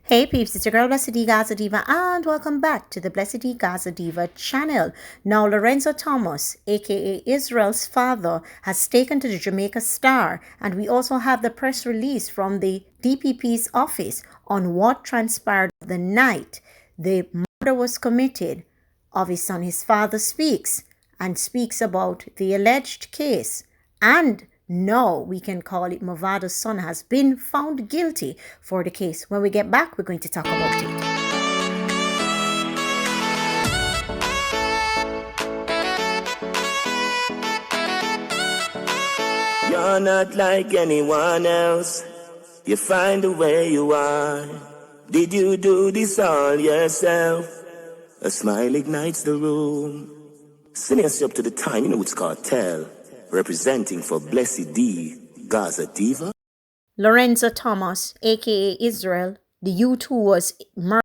Hey peeps, it's your girl Blessydgazadiva and welcome back to the Blessydgazadiva channel. Now Lorenzo Thomas, aka Israel's father, has taken to the Jamaica Star, and we also have the press release from the DPP's office on what transpired the night the murder was committed of his son. His father speaks about the alleged case, and no, we can call it Mavado's son has been found guilty for the case. When we get back, we're going to talk about it. You're not like anyone else. You find the way you are. Did you do this all yourself? A smile ignites the room. Sending us up to the time, you know it's cartel. Representing for Blessydgazadiva. Lorenzo Thomas, aka Israel, the youth who was murdered,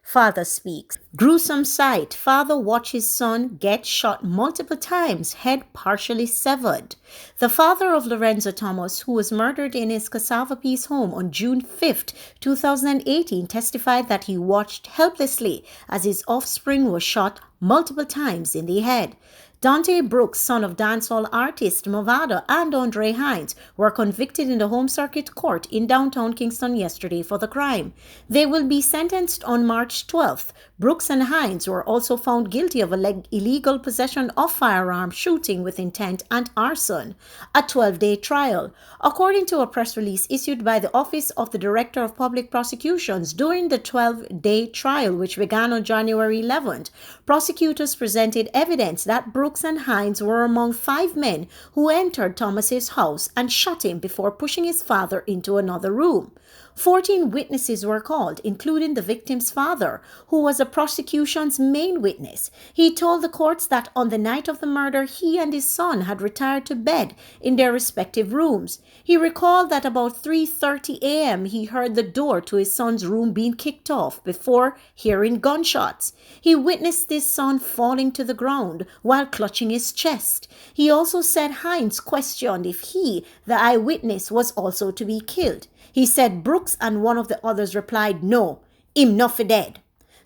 father speaks. Gruesome sight. Father watches son get shot multiple times, head partially severed. The father of Lorenzo Thomas, who was murdered in his Cassava Peace home on June 5th, 2018, testified that he watched helplessly as his offspring was shot multiple times in the head. Dante Brooks, son of dancehall artist Mavado, and Andre Hines were convicted in the Home Circuit Court in downtown Kingston yesterday for the crime. They will be sentenced on March 12th. Brooks and Hines were also found guilty of illegal possession of firearm, shooting with intent, and arson. A 12-day trial. According to a press release issued by the Office of the Director of Public Prosecutions during the 12-day trial, which began on January 11th, prosecutors presented evidence that Brooks and Hines were among 5 men who entered Thomas's house and shot him before pushing his father into another room. 14 witnesses were called, including the victim's father, who was the prosecution's main witness. He told the courts that on the night of the murder, he and his son had retired to bed in their respective rooms. He recalled that about 3:30 a.m. he heard the door to his son's room being kicked off before hearing gunshots. He witnessed his son falling to the ground while clutching his chest. He also said Hines questioned if he, the eyewitness, was also to be killed. He said Brooks and one of the others replied, "No, him not for dead."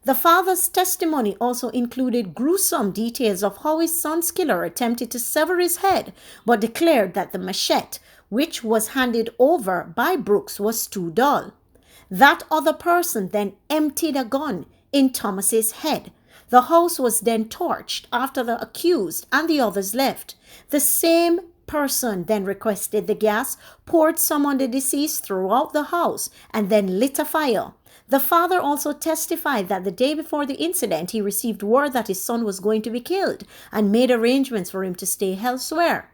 The father's testimony also included gruesome details of how his son's killer attempted to sever his head, but declared that the machete, which was handed over by Brooks, was too dull. That other person then emptied a gun in Thomas's head. The house was then torched after the accused and the others left. The same person then requested the gas, poured some on the deceased throughout the house, and then lit a fire. The father also testified that the day before the incident, he received word that his son was going to be killed and made arrangements for him to stay elsewhere.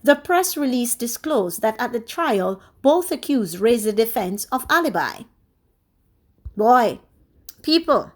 The press release disclosed that at the trial, both accused raised the defense of alibi. Boy, people.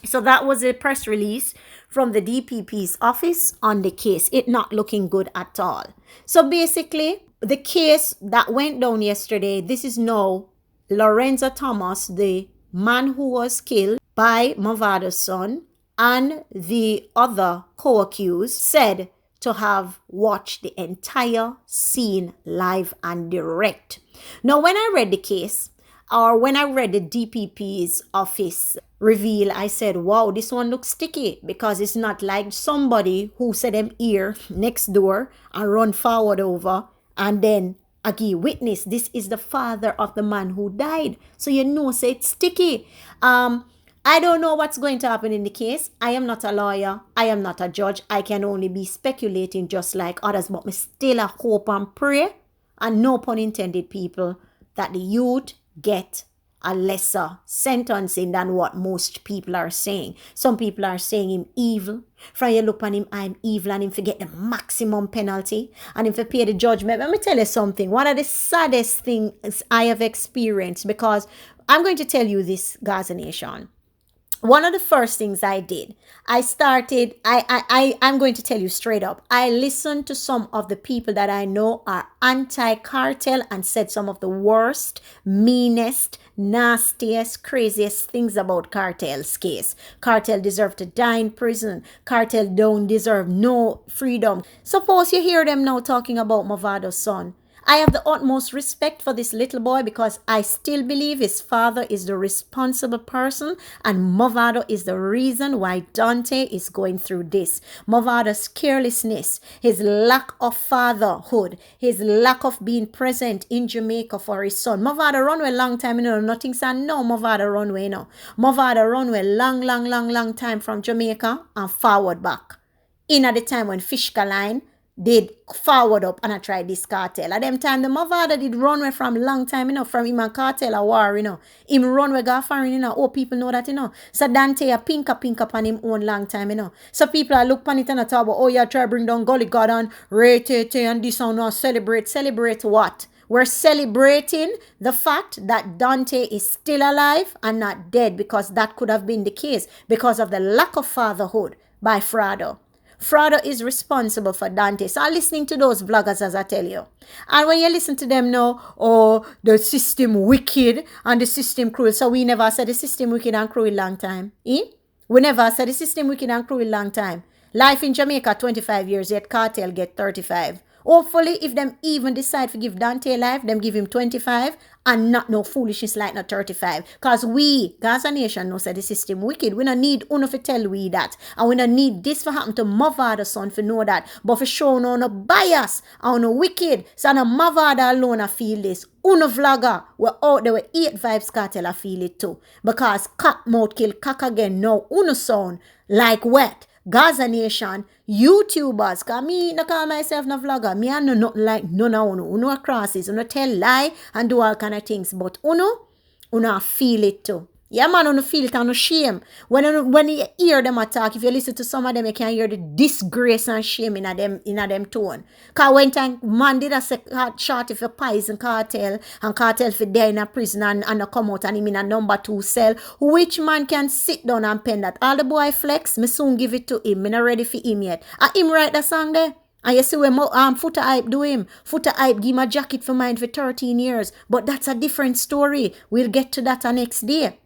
So that was a press release from the DPP's office on the case. It not looking good at all. So basically, the case that went down yesterday, this is now Lorenzo Thomas, the man who was killed by Mavado's son, and the other co-accused said to have watched the entire scene live and direct. Now, when I read the case, or when I read the DPP's office reveal, I said, wow, this one looks sticky, because it's not like somebody who said them here next door and run forward over and then again witness. This is the father of the man who died. So you know, say it's sticky. I don't know what's going to happen in the case. I am not a lawyer. I am not a judge. I can only be speculating just like others, but me still a hope and pray, and no pun intended, people, that the youth get a lesser sentencing than what most people are saying. Some people are saying him evil. From you look on him, I'm evil, and him forget the maximum penalty, and him for pay the judgment. Let me tell you something. One of the saddest things I have experienced, because I'm going to tell you this, Gaza Nation. One of the first things I did, I'm going to tell you straight up, I listened to some of the people that I know are anti-cartel and said some of the worst, meanest, nastiest, craziest things about cartel's case. Cartel deserve to die in prison. Cartel don't deserve no freedom. Suppose you hear them now talking about Mavado's son, I have the utmost respect for this little boy because I still believe his father is the responsible person, and Mavado is the reason why Dante is going through this. Mavado's carelessness, his lack of fatherhood, his lack of being present in Jamaica for his son. Mavado run away long time, nothing said no, Mavado run away, Mavado run away long time from Jamaica and forward back. In at the time when Fishka line did forward up and I tried this cartel. At them time, the Mavado did run away from long time, from him and cartel a war, Him run away go foreign, Oh, people know that, So Dante a pink up on him own long time, So people are look on it and talk about, oh, yeah, try bring down Gully God and rate and this and now celebrate. Celebrate what? We're celebrating the fact that Dante is still alive and not dead, because that could have been the case because of the lack of fatherhood by Frado. Frado is responsible for Dante. So I'm listening to those vloggers, as I tell you. And when you listen to them now, oh, the system wicked and the system cruel. So we never said the system wicked and cruel long time. We never said the system wicked and cruel long time. Life in Jamaica, 25 years, yet cartel get 35. Hopefully, if them even decide to give Dante life, them give him 25 and not no foolishness like no 35. Because we, Gaza Nation, know say the system wicked. We don't need uno to tell we that. And we don't need this to happen to Mavadoson to know that. But for sure, no bias and no wicked. So no Mavado alone I feel this. Uno vlogger, we're out there with 8 Vibes Cartel I feel it too. Because cock mouth kill cock again. No, uno sound like wet. Gaza Nation, YouTubers, cause me no call myself no vlogger. Me I know nothing like none of uno. Uno crosses, uno tell lie and do all kind of things. But uno feel it too. Yeah, man, uno feel it and no shame. When you hear them attack, if you listen to some of them, you can hear the disgrace and shame in them tone. Cause when time man did a shot if you poison cartel and cartel for there in a prison and come out and him in a number 2 cell, which man can sit down and pen that? All the boy flex, me soon give it to him. Me not ready for him yet. And him write the song there. And you see when Footer Hype do him. Footer Hype give him a jacket for mine for 13 years. But that's a different story. We'll get to that next day.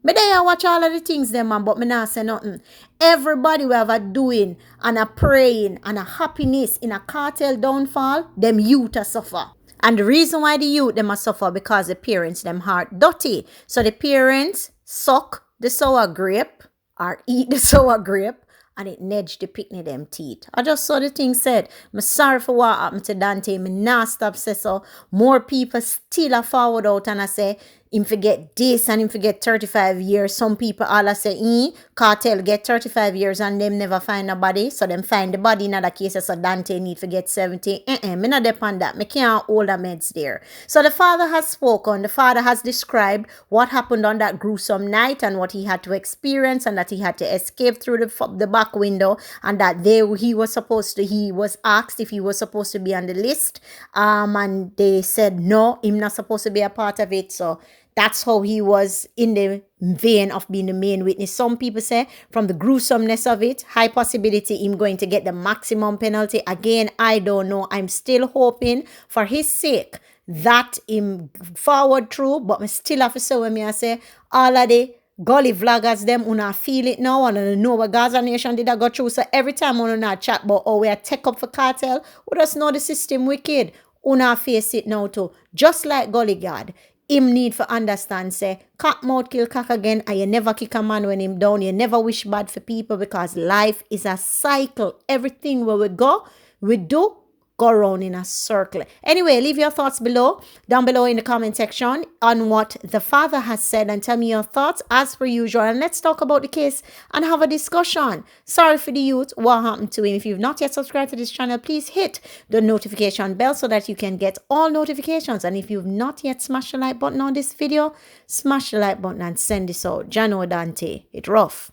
Me there watch all of the things them, man, but me not say nothing. Everybody will have a doing and a praying and a happiness in a cartel downfall, them youth a suffer. And the reason why the youth them a suffer because the parents them heart dirty. So the parents suck the sour grape or eat the sour grape and it nudge the picnic them teeth. I just saw the thing said. I'm sorry for what happened to Dante. Me not stop say so. More people still are forward out and I say, him forget this and him forget 35 years. Some people all say, cartel get 35 years and them never find nobody. So them find the body in other cases. So Dante need to get 70. Me not depend that. Me can't hold the meds there. So the father has spoken. The father has described what happened on that gruesome night and what he had to experience and that he had to escape through the back window and that he was asked if he was supposed to be on the list. And they said no, him not supposed to be a part of it. So that's how he was in the vein of being the main witness. Some people say from the gruesomeness of it, high possibility him going to get the maximum penalty. Again, I don't know. I'm still hoping for his sake that him forward through, but me still have to say when I say all of the gully vloggers them una feel it now and know what Gaza Nation did I go through. So every time una chat about we are take up for cartel, we just know the system wicked. Una face it now too. Just like Gully God. Him need for understand, say, cock mouth kill cock again, and you never kick a man when him down. You never wish bad for people because life is a cycle. Everything where we do, go around in a circle. Anyway, leave your thoughts down below in the comment section on what the father has said and tell me your thoughts as per usual. And let's talk about the case and have a discussion. Sorry for the youth, what happened to him. If you've not yet subscribed to this channel, please hit the notification bell so that you can get all notifications. And if you've not yet smashed the like button on this video, smash the like button and send this out. Jano Dante, it rough.